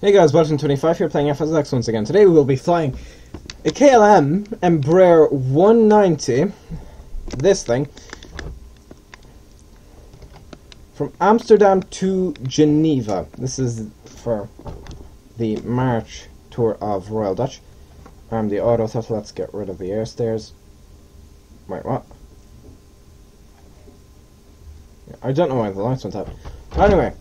Hey guys, Belgian25 here playing FSX once again. Today we will be flying a KLM ERJ-190, this thing, from Amsterdam to Geneva. This is for the March tour of Royal Dutch. The auto throttle, let's get rid of the air stairs. Wait, what? I don't know why the lights went out. Anyway.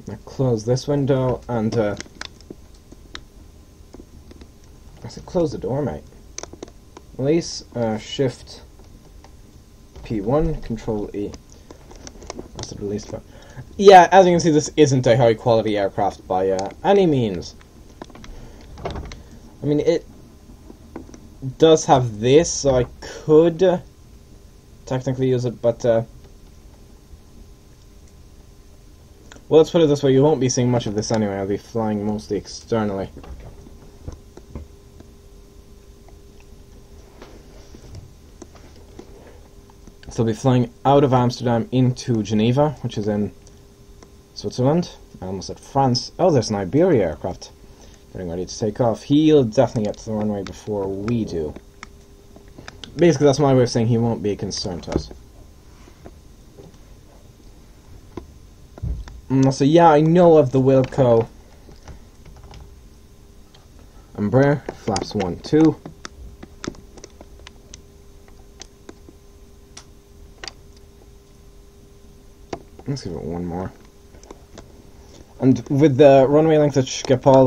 I close this window and I said close the door, mate. Release, Shift P1, Control E. I said release button. Yeah, as you can see, this isn't a high quality aircraft by any means. I mean, it does have this, so I could technically use it, but well, let's put it this way, you won't be seeing much of this anyway. I'll be flying mostly externally. So I'll be flying out of Amsterdam into Geneva, which is in Switzerland. I almost said France. Oh, there's an Iberia aircraft getting ready to take off. He'll definitely get to the runway before we do. Basically, that's my way of saying he won't be a concern to us. So yeah, I know of the Wilco Embraer, flaps 1, 2. Let's give it one more. And with the runway length at Schiphol,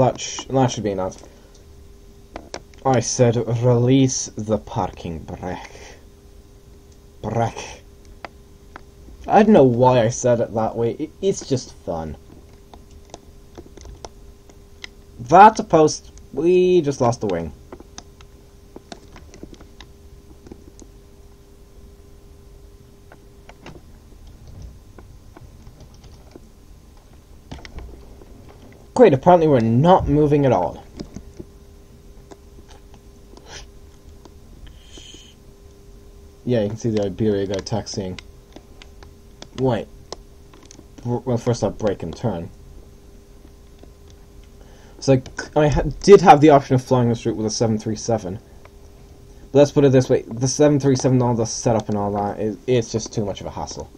that should be enough. I said release the parking brake. Brake. I don't know why I said it that way. It's just fun. That's a post. We just lost the wing. Great, apparently we're not moving at all. Yeah, you can see the Iberia guy taxiing. Wait. Well, first I'll brake and turn. So I did have the option of flying this route with a 737. But let's put it this way, the 737, all the setup and all that, it's just too much of a hassle.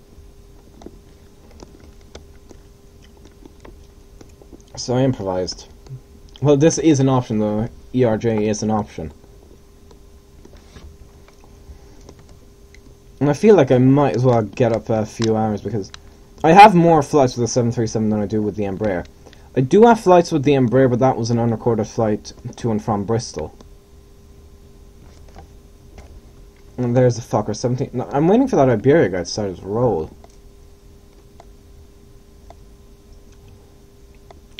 So I improvised. Well, this is an option though. ERJ is an option. And I feel like I might as well get up a few hours because I have more flights with the 737 than I do with the Embraer. I do have flights with the Embraer, but that was an unrecorded flight to and from Bristol. And there's the fucker, 17... No, I'm waiting for that Iberia guy to start his roll.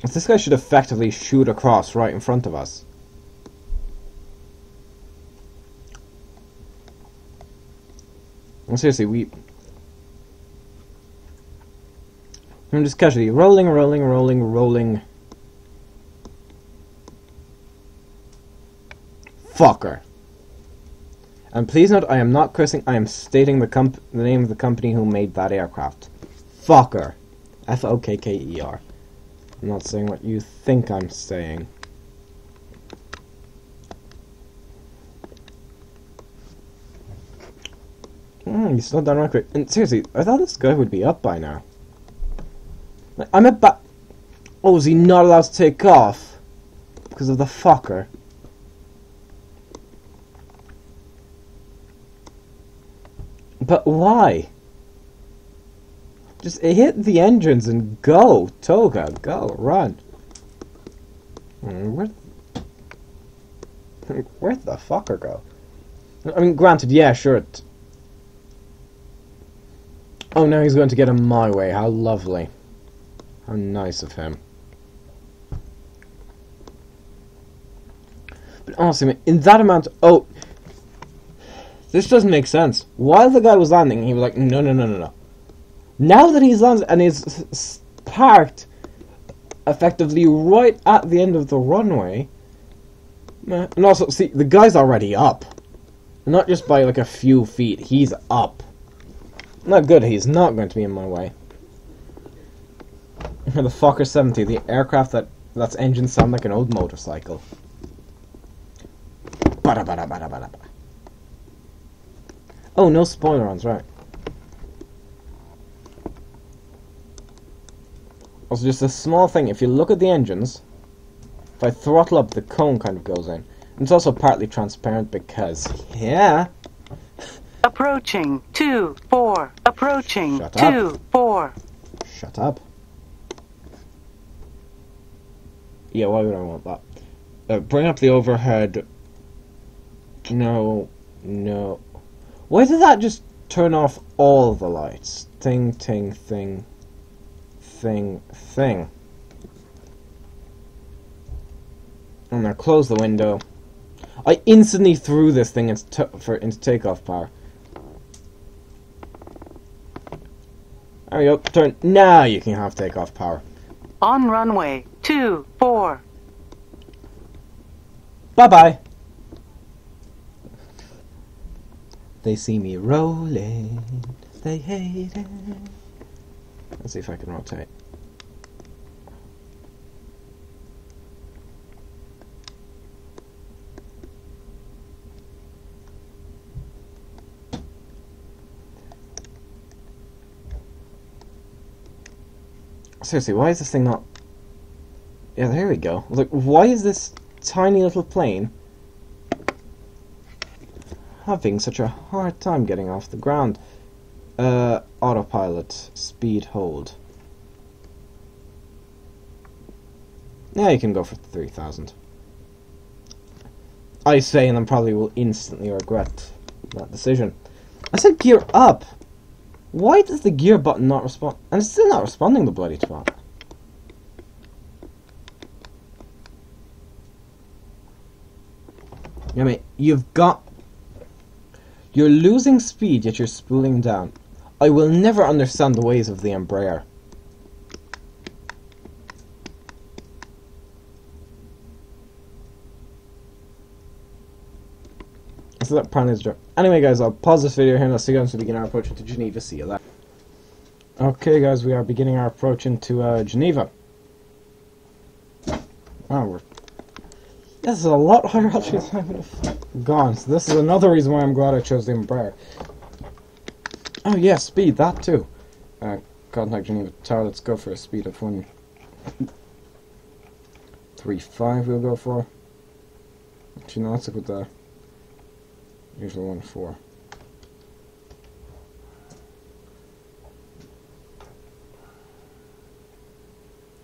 This guy should effectively shoot across right in front of us. And seriously, I'm just casually rolling. Fucker. And please note, I am not cursing, I am stating the name of the company who made that aircraft. Fokker. F-O-K-K-E-R. I'm not saying what you think I'm saying. You slowed down right quick. And seriously, I thought this guy would be up by now. I'm about... Oh, is he not allowed to take off? Because of the fucker. But why? Just hit the engines and go, Toga, go, run. Where'd the fucker go? I mean, granted, yeah, sure. Oh, now he's going to get him my way. How lovely. How nice of him. But honestly, in that amount... Oh, this doesn't make sense. While the guy was landing, he was like, no. Now that he's landed and is parked effectively right at the end of the runway, Meh. And also, see, the guy's already up. Not just by like a few feet, he's up. Not good, he's not going to be in my way. The Fokker 70, the aircraft that's engines sound like an old motorcycle. Bada bada bada bada bada. Oh, no spoiler-ons, right. Also, just a small thing, if you look at the engines, if I throttle up, the cone kind of goes in. And it's also partly transparent because, yeah. Approaching 2-4. Approaching Shut up. 2-4. Shut up. Yeah, why would I want that? Bring up the overhead. No. Why did that just turn off all the lights? Thing. And now close the window. I instantly threw this thing into takeoff power. There we go. Turn. Now you can have takeoff power. On runway 2-4. Bye-bye. They see me rolling. They hate it. Let's see if I can rotate. Seriously, why is this thing not... Yeah, there we go. Like, why is this tiny little plane having such a hard time getting off the ground? Autopilot, speed, hold. Yeah, you can go for 3,000. I say, and I probably will instantly regret that decision. I said gear up! Why does the gear button not respond? And it's still not responding, the bloody twat. I mean, you're losing speed, yet you're spooling down. I will never understand the ways of the Embraer. So that apparently is a joke. Anyway, guys, I'll pause this video here and I'll see you guys to begin our approach into Geneva. See you there. Okay, guys, we are beginning our approach into Geneva. Wow, this is a lot higher altitude than I would have gone. So this is another reason why I'm glad I chose the Embraer. Oh yeah, speed, that too. Contact Geneva Tower, let's go for a speed of 1.35 we'll go for. Actually, no, let's look at the usual 1.4.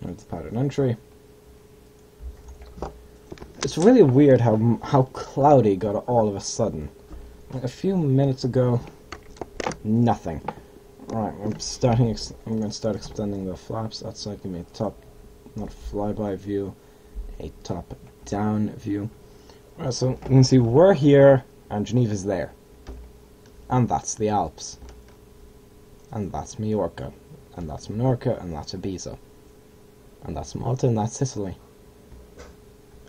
That's the pattern entry. It's really weird how cloudy it got all of a sudden. Like a few minutes ago, nothing. Right, I'm going to start extending the flaps. That's like give me a top, not a flyby view, a top-down view. Right, so you can see we're here and Geneva's there, and that's the Alps, and that's Majorca, and that's Menorca, and that's Ibiza, and that's Malta, and that's Sicily.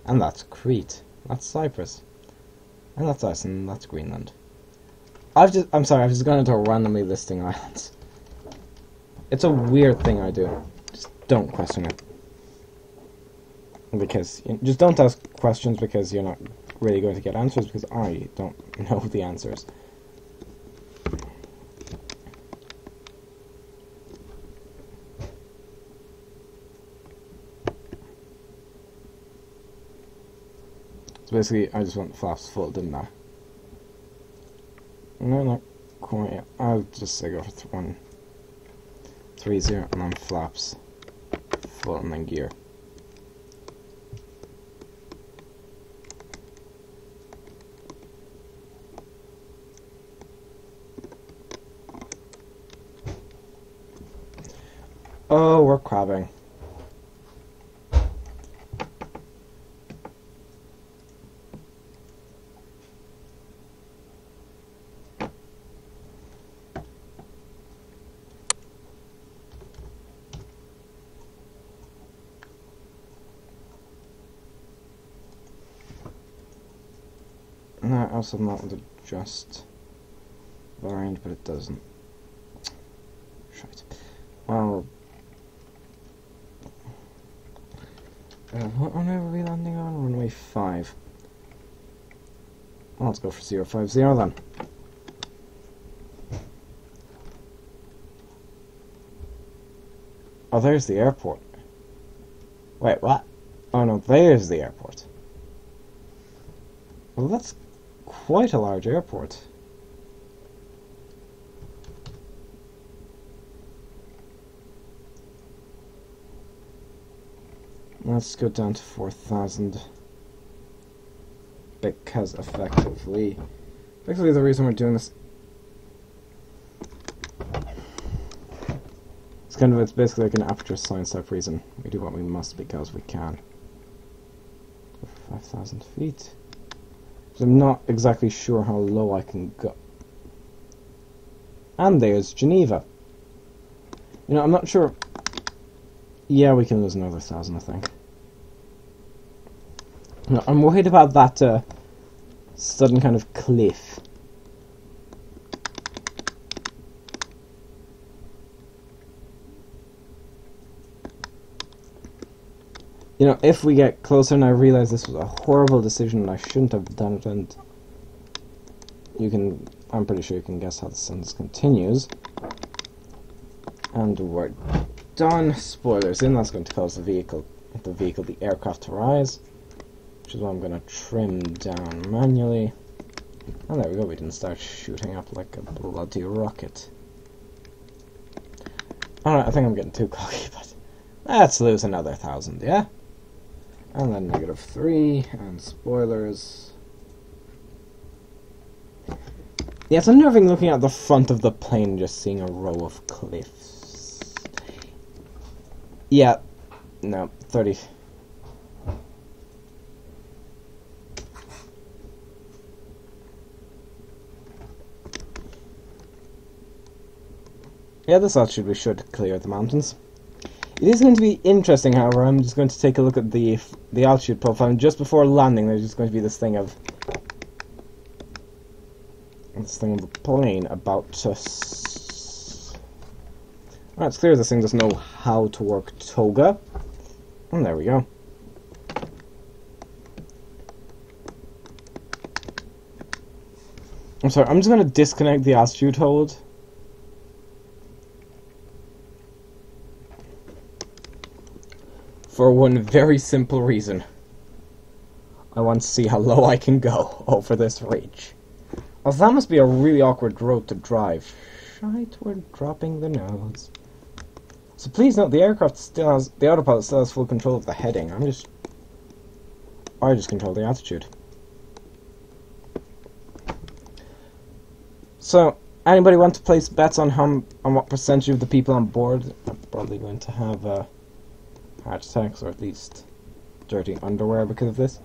And that's Crete, that's Cyprus, and that's Iceland, and that's Greenland. I've just gone into randomly listing islands. It's a weird thing I do. Just don't question it. Because, just don't ask questions because you're not really going to get answers, because I don't know the answers. So basically, I just want the flaps full, didn't I? No, not quite yet. I'll just say go for 1.30 and then flaps full and then gear. Oh, we're crabbing. No, also not with adjust variant, but it doesn't. Shite. Well, what runway were we landing on? Runway 5. Well, let's go for 050 then. Oh, there's the airport. Wait, what? Oh no, there's the airport. Well, that's quite a large airport. Let's go down to 4,000. Because effectively the reason we're doing this, it's basically like an aperture science type reason. We do what we must because we can. Go for 5,000 feet. So I'm not exactly sure how low I can go. And there's Geneva. You know, I'm not sure. Yeah, we can lose another 1,000, I think. No, I'm worried about that sudden kind of cliff. You know, if we get closer and I realize this was a horrible decision and I shouldn't have done it, and I'm pretty sure you can guess how the sentence continues. And we're done. Spoilers in, that's going to cause the aircraft to rise, which is what I'm going to trim down manually. And there we go, we didn't start shooting up like a bloody rocket. Alright, I think I'm getting too cocky, but let's lose another 1,000, yeah? And then -3, and spoilers. Yeah, it's unnerving looking at the front of the plane and just seeing a row of cliffs. Yeah, no, 30. Yeah, this altitude we should clear the mountains. It is going to be interesting, however. I'm just going to take a look at the altitude profile, and just before landing there's just going to be this thing of the plane about to... Alright, it's clear this thing doesn't know how to work toga. And there we go. I'm sorry, I'm just going to disconnect the altitude hold. For one very simple reason. I want to see how low I can go over this ridge. Oh, that must be a really awkward road to drive. Shite, we're dropping the nose. So please note, the aircraft still has, the autopilot still has full control of the heading. I just control the altitude. So, anybody want to place bets on what percentage of the people on board are probably going to have heart attacks, or at least dirty underwear because of this?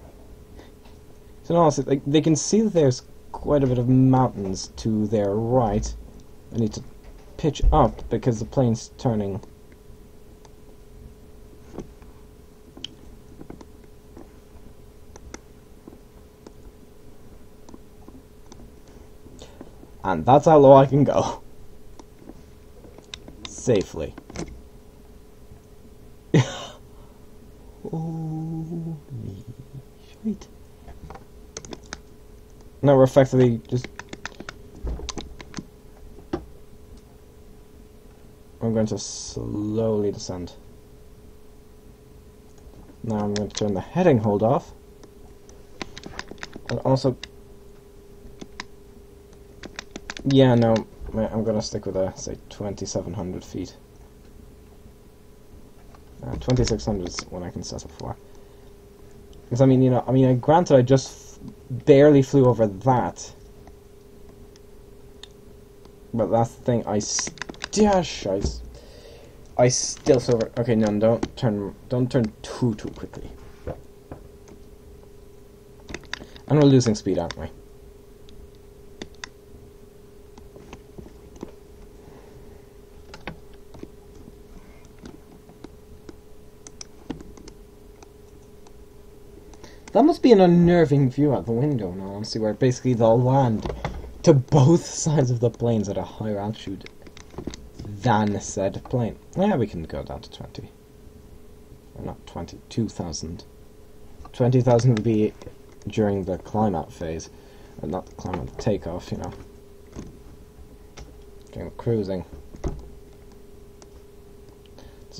So honestly, like, they can see that there's quite a bit of mountains to their right. I need to pitch up because the plane's turning. And that's how low I can go. Safely. Holy shit. Now we're effectively just... I'm going to slowly descend. Now I'm going to turn the heading hold off. And also... Yeah, no, I'm going to stick with say, 2,700 feet. 2,600 is what I can settle for. Because, I mean, granted, I just barely flew over that. But that's the thing, I still flew over. Okay, no, don't turn too quickly. And we're losing speed, aren't we? That must be an unnerving view out the window, in all honesty, where basically they'll land to both sides of the planes at a higher altitude than said plane. Yeah, we can go down to 20. Or not 20, 2,000. 20,000 would be during the climb-out phase, and not the climb-out, the takeoff, you know. During the cruising. It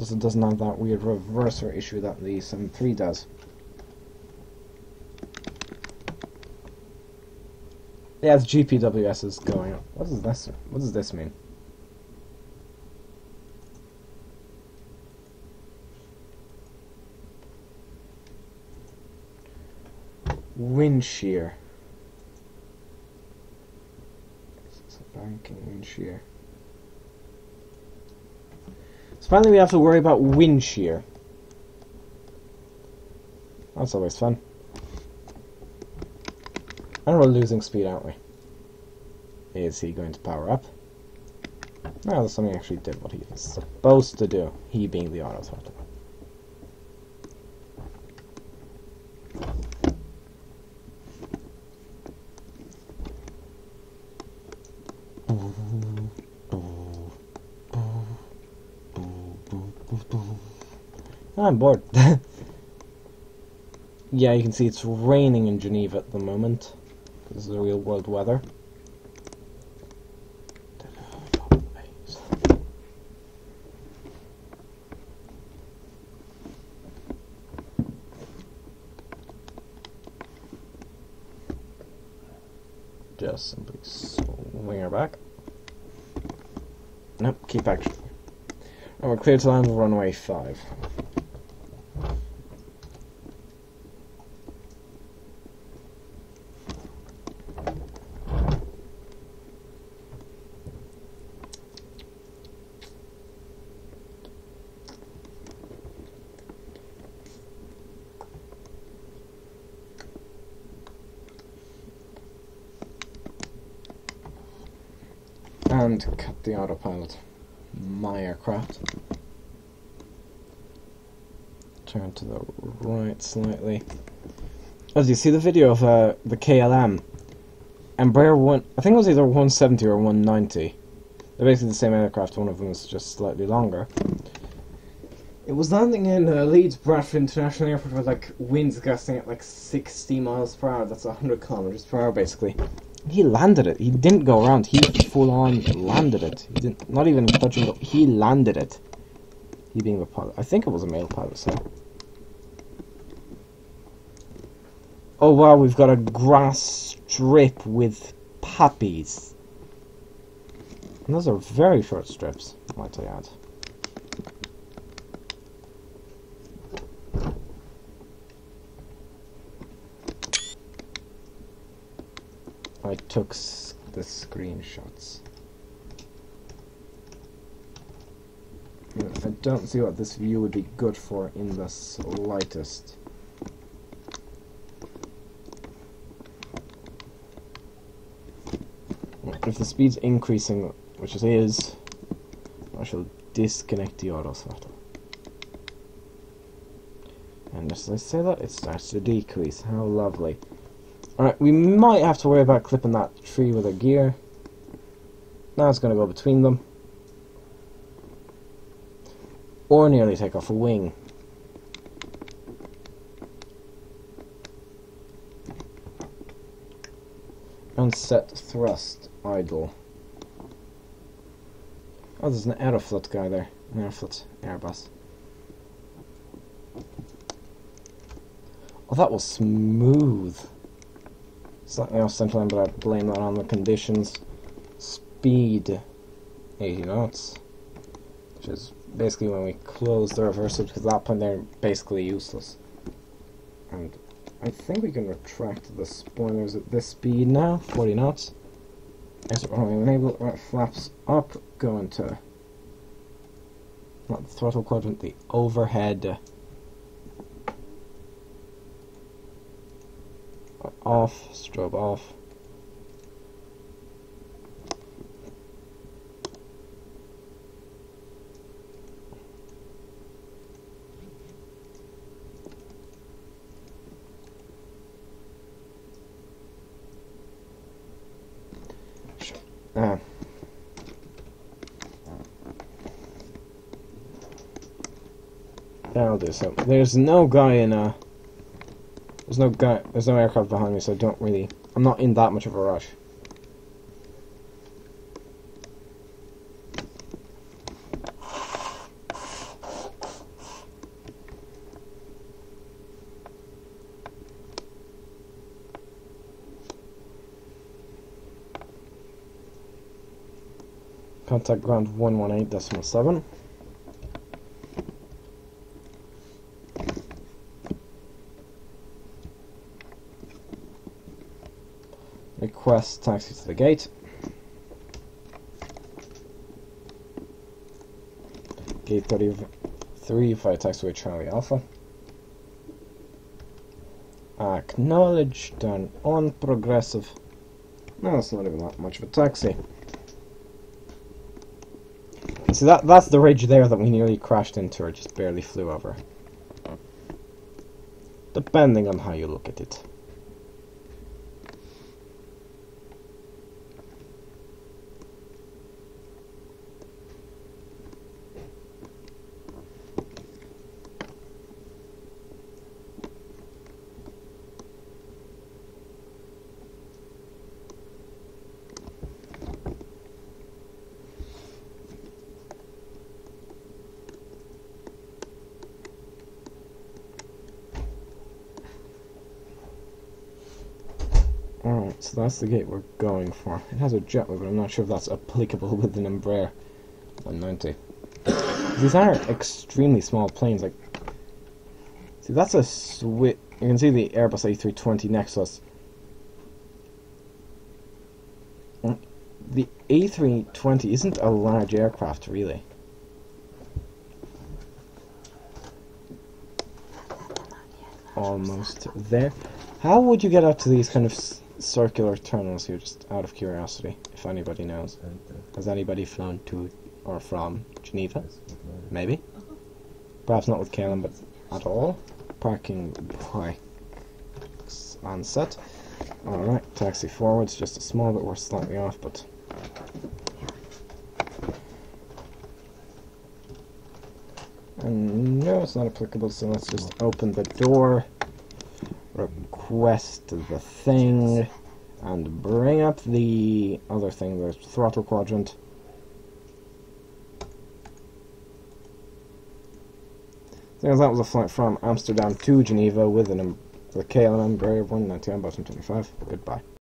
also doesn't have that weird reverser issue that the 7.3 does. Yeah, the GPWS is going up. What is this? What does this mean? Wind shear. It's a banking wind shear. So finally we have to worry about wind shear. That's always fun. And we're losing speed, aren't we? Is he going to power up? No, that's something he actually did what he was supposed to do. He being the auto throttle. I'm bored. Yeah, you can see it's raining in Geneva at the moment. This is the real world weather. Just simply swing her back. Nope, keep action. And we're clear to land runway 5. And cut the autopilot. My aircraft. Turn to the right slightly. As you see the video of the KLM, Embraer I think it was either 170 or 190. They're basically the same aircraft, one of them is just slightly longer. It was landing in Leeds Bradford International Airport with like winds gusting at like 60 miles per hour. That's 100 kilometers per hour basically. He landed it. He didn't go around. He full on landed it. He didn't, not even touching it. He landed it. He being the pilot. I think it was a male pilot, so. Oh wow, we've got a grass strip with puppies. And those are very short strips, might I add. I took the screenshots. I don't see what this view would be good for in the slightest. If the speed's increasing, which it is, I shall disconnect the auto throttle. And as I say that, it starts to decrease. How lovely. Alright, we might have to worry about clipping that tree with a gear. Now it's going to go between them. Or nearly take off a wing. And set thrust idle. Oh, there's an Aeroflot guy there. An Aeroflot Airbus. Oh, that was smooth. Slightly off center line, but I blame that on the conditions. Speed 80 knots, which is basically when we close the reversal, because at that point they're basically useless. And I think we can retract the spoilers at this speed now, 40 knots. Exit runway enable, right flaps up, go into not the throttle quadrant, the overhead. Off, strobe off. That'll do. So there's no guy in there's no aircraft behind me, so I'm not in that much of a rush. Contact ground 118.7. Request taxi to the gate. Gate 33 via taxiway Charlie Alpha. Acknowledge, turn on, progressive. No, it's not even that much of a taxi. See, that's the ridge there that we nearly crashed into or just barely flew over. Depending on how you look at it. Alright, so that's the gate we're going for. It has a jetway, but I'm not sure if that's applicable with an Embraer 190. These are extremely small planes. Like, see, that's a You can see the Airbus A320 next to us. The A320 isn't a large aircraft, really. Almost there. How would you get out to these kind of circular tunnels here, just out of curiosity, if anybody knows? Has anybody flown to or from Geneva? Maybe? Perhaps not with Calum, but at all? Parking brakes on set. Alright, taxi forwards, just a small bit, we're slightly off, but... And no, it's not applicable, so let's just open the door. Request the thing and bring up the other thing, the throttle quadrant. So that was a flight from Amsterdam to Geneva with a KLM Embraer 190 on bottom 25. Goodbye.